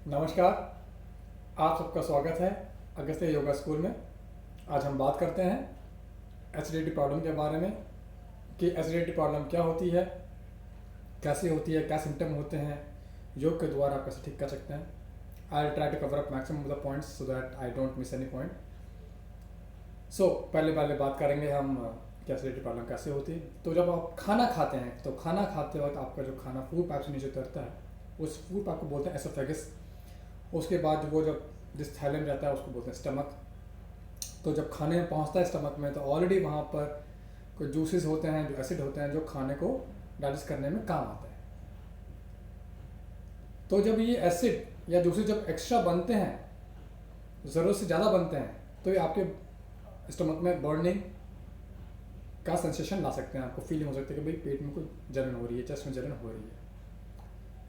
नमस्कार। आप सबका स्वागत है अगस्त्य योगा स्कूल में। आज हम बात करते हैं एसिडिटी प्रॉब्लम के बारे में कि एसिडिटी प्रॉब्लम क्या होती है, कैसे होती है, क्या सिम्टम होते हैं, योग के द्वारा आप कैसे ठीक कर सकते हैं। I will try to cover up maximum of the points so that I don't miss any point. पहले पहले बात करेंगे हम कि एसिडिटी प्रॉब्लम कैसे होती है। तो जब आप खाना खाते हैं तो खाना खाते वक्त आपका जो खाना फूड पाइप से नीचे उतरता है उस फूड पाइप को बोलते हैं एसोफेगस। उसके बाद वो जब जिस थैले में रहता है उसको बोलते हैं स्टमक। तो जब खाने में पहुंचता है स्टमक में तो ऑलरेडी वहाँ पर कुछ जूसेस होते हैं, जो एसिड होते हैं, जो खाने को डाइजेस्ट करने में काम आते हैं। तो जब ये एसिड या जूसेस जब एक्स्ट्रा बनते हैं, ज़रूरत से ज़्यादा बनते हैं, तो ये आपके स्टमक में बर्निंग का सेंसेशन ला सकते हैं। आपको फीलिंग हो सकती है कि भाई पेट में कुछ जलन हो रही है, चेस्ट में जलन हो रही है।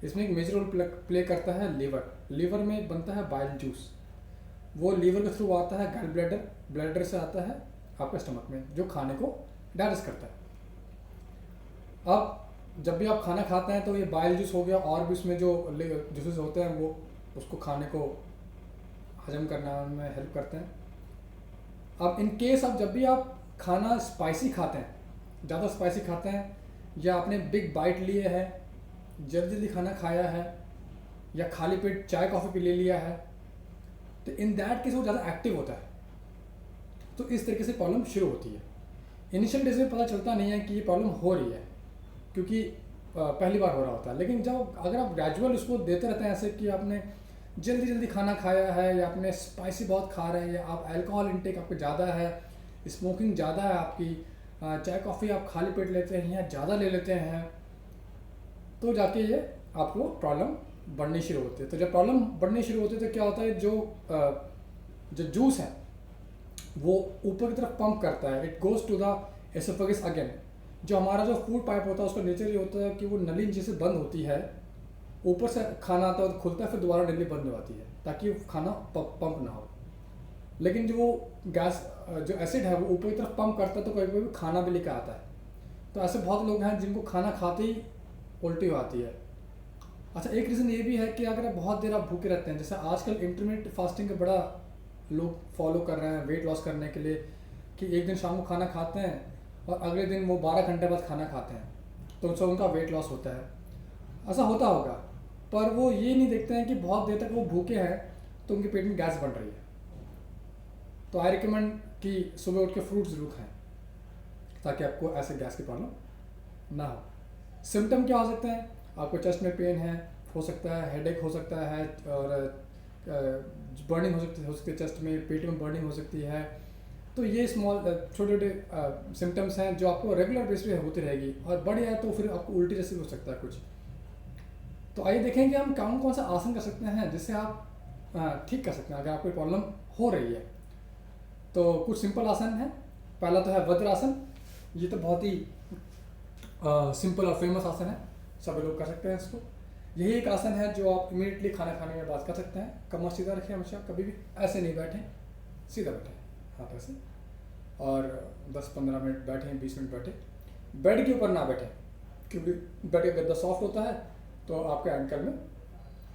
इसमें एक मेजर रोल प्ले करता है लीवर। लीवर में बनता है बाइल जूस। वो लीवर के थ्रू आता है गैल ब्लैडर, ब्लैडर से आता है आपके स्टमक में, जो खाने को डाइजेस्ट करता है। अब जब भी आप खाना खाते हैं तो ये बाइल जूस हो गया और भी उसमें जो जूसेस होते हैं वो उसको खाने को हजम करना में हेल्प करते हैं। अब इन केस अब जब भी आप खाना स्पाइसी खाते हैं, ज़्यादा स्पाइसी खाते हैं, या आपने बिग बाइट लिए है, जल्दी जल्दी खाना खाया है, या खाली पेट चाय कॉफ़ी पी ले लिया है, तो इन दैट केस वो ज़्यादा एक्टिव होता है। तो इस तरीके से प्रॉब्लम शुरू होती है। इनिशियल डेज में पता चलता नहीं है कि ये प्रॉब्लम हो रही है, क्योंकि पहली बार हो रहा होता है। लेकिन जब अगर आप ग्रेजुअल उसको देते रहते हैं, ऐसे कि आपने जल्दी जल्दी खाना खाया है, या आपने स्पाइसी बहुत खा रहे हैं, या आप अल्कोहल इंटेक आपको ज़्यादा है, स्मोकिंग ज़्यादा है आपकी, चाय कॉफ़ी आप खाली पेट लेते हैं या ज़्यादा ले लेते हैं, तो जाके ये आपको प्रॉब्लम बढ़नी शुरू होती है। तो जब प्रॉब्लम बढ़नी शुरू होती है तो क्या होता है, जो जूस है वो ऊपर की तरफ पंप करता है, it goes to the oesophagus again. जो हमारा जो फूड पाइप होता है उसका नेचर ये होता है कि वो नली जैसे बंद होती है, ऊपर से खाना आता है, खुलता है, फिर दोबारा नली बंद हो जाती है ताकि खाना पंप ना हो। लेकिन जो वो गैस जो एसिड है वो ऊपर की तरफ पंप करता है, तो कभी कभी खाना भी लेकर आता है। तो ऐसे बहुत लोग हैं जिनको खाना खाते ही उल्टी हो आती है। अच्छा, एक रीज़न ये भी है कि अगर आप बहुत देर आप भूखे रहते हैं, जैसे आजकल इंटरमिटेंट फास्टिंग का बड़ा लोग फॉलो कर रहे हैं वेट लॉस करने के लिए, कि एक दिन शाम को खाना खाते हैं और अगले दिन वो 12 घंटे बाद खाना खाते हैं, तो उससे उनका वेट लॉस होता है। ऐसा होता होगा, पर वो ये नहीं देखते हैं कि बहुत देर तक वो भूखे हैं तो उनके पेट में गैस बन रही है। तो आई रिकमेंड कि सुबह उठ के फ्रूट ज़रूर खाएँ ताकि आपको ऐसे गैस की प्रॉब्लम ना हो। सिम्टम क्या हो सकते हैं? आपको चेस्ट में पेन है, हो सकता है हेडेक हो सकता है, और बर्निंग हो सकती है चेस्ट में, पेट में बर्निंग हो सकती है। तो ये स्मॉल छोटे छोटे सिम्टम्स हैं जो आपको रेगुलर बेस पे होती रहेगी, और बढ़ जाए तो फिर आपको उल्टी जैसे हो सकता है कुछ। तो आइए देखें कि हम कौन कौन सा आसन कर सकते हैं जिससे आप ठीक कर सकते हैं अगर आपको प्रॉब्लम हो रही है। तो कुछ सिंपल आसन है। पहला तो है वज्रासन। ये तो बहुत ही सिंपल और फेमस आसन है, सभी लोग कर सकते हैं इसको। यही एक आसन है जो आप इमीडिएटली खाना खाने के बाद कर सकते हैं। कमर सीधा रखें, हमेशा कभी भी ऐसे नहीं बैठें, सीधा बैठें हाथ ऐसे, और 10-15 मिनट बैठें, 20 मिनट बैठें। बेड के ऊपर ना बैठें, क्योंकि बेड का गद्दा सॉफ्ट होता है तो आपके एंकल में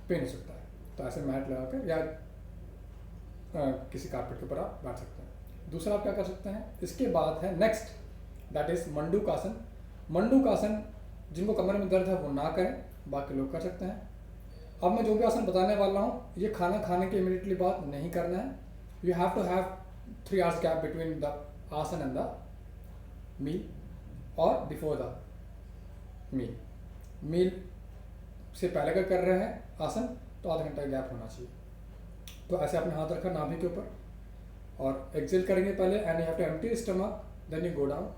पेन हो सकता है। तो ऐसे मैट लगा कर या किसी कारपेट के ऊपर आप बैठ सकते हैं। दूसरा आप क्या कर सकते हैं, इसके बाद है नेक्स्ट, दैट इज़ मंडूकासन। मंडूकासन जिनको कमर में दर्द है वो ना करें, बाकी लोग कर सकते हैं। अब मैं जो भी आसन बताने वाला हूँ ये खाना खाने के इमीडिएटली बाद नहीं करना है। You have to have 3 hours gap between the asana and the meal, और बिफोर द मील। मील से पहले अगर कर रहे हैं आसन तो आधा घंटा गैप होना चाहिए। तो ऐसे अपने हाथ रखा नाभि के ऊपर, और एक्सेल करेंगे पहले, and you have to empty stomach, then you go down.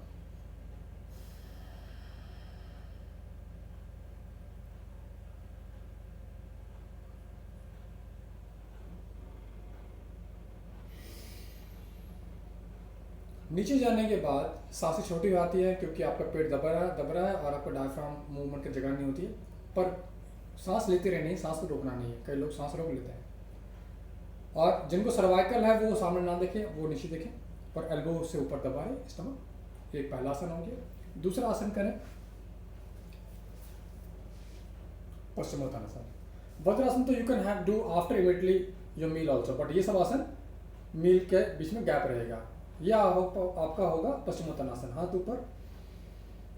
नीचे जाने के बाद सांसें छोटी हो जाती है, क्योंकि आपका पेट दब रहा है और आपका डायफ्राम मूवमेंट की जगह नहीं होती है। पर सांस लेते रहनी है, सांस को रोकना नहीं है। कई लोग सांस रोक लेते हैं। और जिनको सर्वाइकल है वो सामने ना देखें, वो नीचे देखें, और एल्बो से ऊपर दबा रहे स्टमक। एक पहला आसन हो गया। दूसरा आसन करें पश्चिमोत्तानासन। वज्रासन तो you can have do after immediately your meal also, but ये सब आसन मील के बीच में गैप रहेगा। यह आपका होगा पश्चिमोत्तानासन। हाथ ऊपर,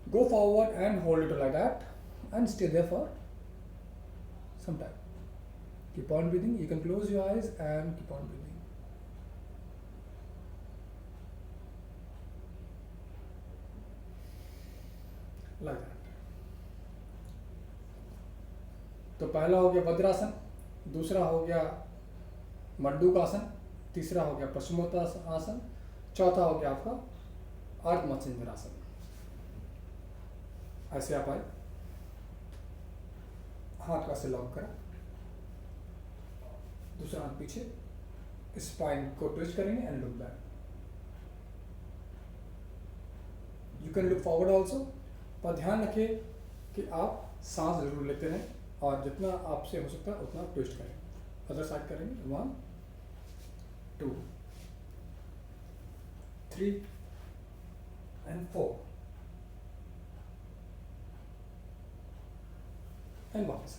go forward and hold it like that and stay there for some time. Keep on breathing, you can close your eyes and keep on breathing. Like that. तो पहला हो गया वज्रासन, दूसरा हो गया मंडूकासन, तीसरा हो गया पश्चिमोत्तानासन, चौथा हो गया आपका अर्ध मत्स्येंद्रासन। ऐसे आप आए, हाथ का से लॉक करा, दूसरा हाथ पीछे, स्पाइन को ट्विस्ट करेंगे and look back. You can look forward also, पर ध्यान रखिए कि आप सांस जरूर लेते रहें और जितना आपसे हो सकता है उतना ट्विस्ट करें। अदर साइड करेंगे, 1 2 3 एंड 4 एंड वापस।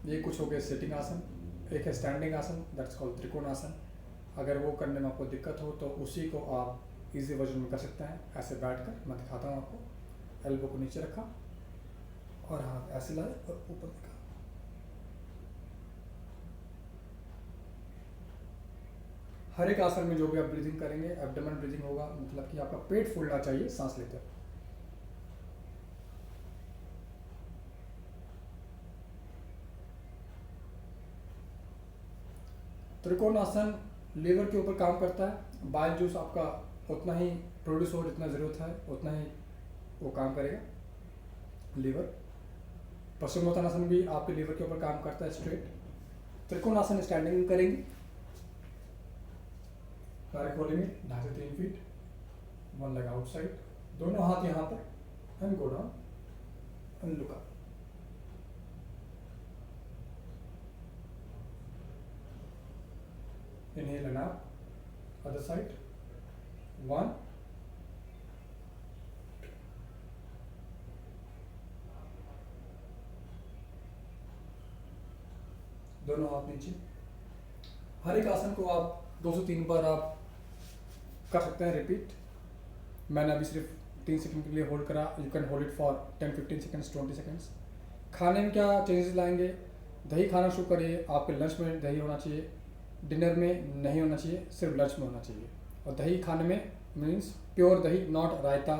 ये कुछ हो गया सिटिंग आसन। एक है स्टैंडिंग आसन, दैट्स कॉल्ड त्रिकोणासन। अगर वो करने में आपको दिक्कत हो तो उसी को आप इजी वर्जन में कर सकते हैं। ऐसे बैठकर मैं दिखाता हूँ आपको। एल्बो को नीचे रखा और हाथ ऐसे लाए और ऊपर दिखा। हर एक आसन में जो भी आप ब्रीदिंग करेंगे, एब्डोमेन ब्रीदिंग होगा, मतलब कि आपका पेट फूलना चाहिए सांस लेते हुए। त्रिकोणासन लीवर के ऊपर काम करता है। बाइल जूस आपका उतना ही प्रोड्यूस हो जितना ज़रूरत है, उतना ही वो काम करेगा लीवर। पश्चिमोत्तानासन भी आपके लीवर के ऊपर काम करता है स्ट्रेट। त्रिकोणासन स्टैंडिंग में करेंगे, पैर खोलेंगे 2.5 से 3 फीट, 1 लेग आउटसाइड, दोनों हाथ यहाँ पर and go down and look up. Inhale and out, other side, 1 दोनों हाथ नीचे। हर एक आसन को आप 2 से 3 बार आप कर सकते हैं रिपीट। मैंने अभी सिर्फ 3 सेकंड के लिए होल्ड करा। You can hold it for 10-15 seconds, 20 seconds. खाने में क्या चेंजेस लाएंगे? दही खाना शुरू करिए। आपके लंच में दही होना चाहिए, डिनर में नहीं होना चाहिए, सिर्फ लंच में होना चाहिए। और दही खाने में मीन्स प्योर दही, नॉट रायता।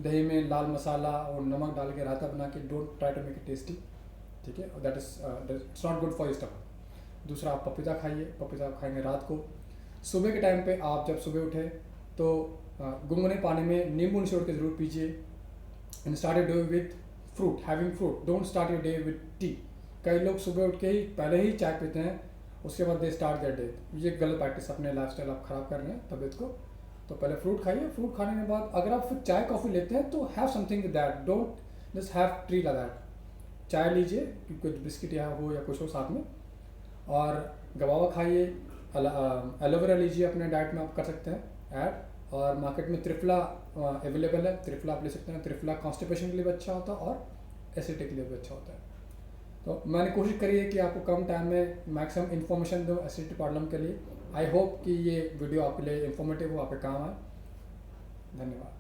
दही में लाल मसाला और नमक डाल के रायता बना के, don't try to make it tasty, ठीक है? और that is it's not good for your stomach. दूसरा, आप पपीता खाइए। पपीता खाएंगे रात को। सुबह के टाइम पे आप जब सुबह उठे तो गुनगुने पानी में नींबू निचोड़ के ज़रूर पीजिए। And start your day with fruit, having fruit. Don't start your day with T. कई लोग सुबह उठ के ही पहले ही चाय पीते हैं, उसके बाद दे स्टार्ट देयर डे। ये गलत प्रैक्टिस, अपने लाइफस्टाइल आप खराब कर रहे हैं तबीयत को। तो पहले फ्रूट खाइए। फ्रूट खाने के बाद अगर आप फिर चाय कॉफ़ी लेते हैं तो have something with that, don't just have tree like that. चाय लीजिए, कुछ बिस्किट या हो या कुछ हो साथ में, और गवावा खाइए। एलोवेरा लीजिए, अपने डाइट में आप कर सकते हैं ऐड। और मार्केट में त्रिफला अवेलेबल है, त्रिफला आप ले सकते हैं। त्रिफला कॉन्स्टिपेशन के लिए भी अच्छा होता है और एसिडिटी के लिए भी अच्छा होता है। तो मैंने कोशिश करी है कि आपको कम टाइम में मैक्सिमम इन्फॉर्मेशन दो एसिडिटी प्रॉब्लम के लिए। आई होप कि ये वीडियो आपके लिए इन्फॉर्मेटिव हो, आपके काम आए। धन्यवाद।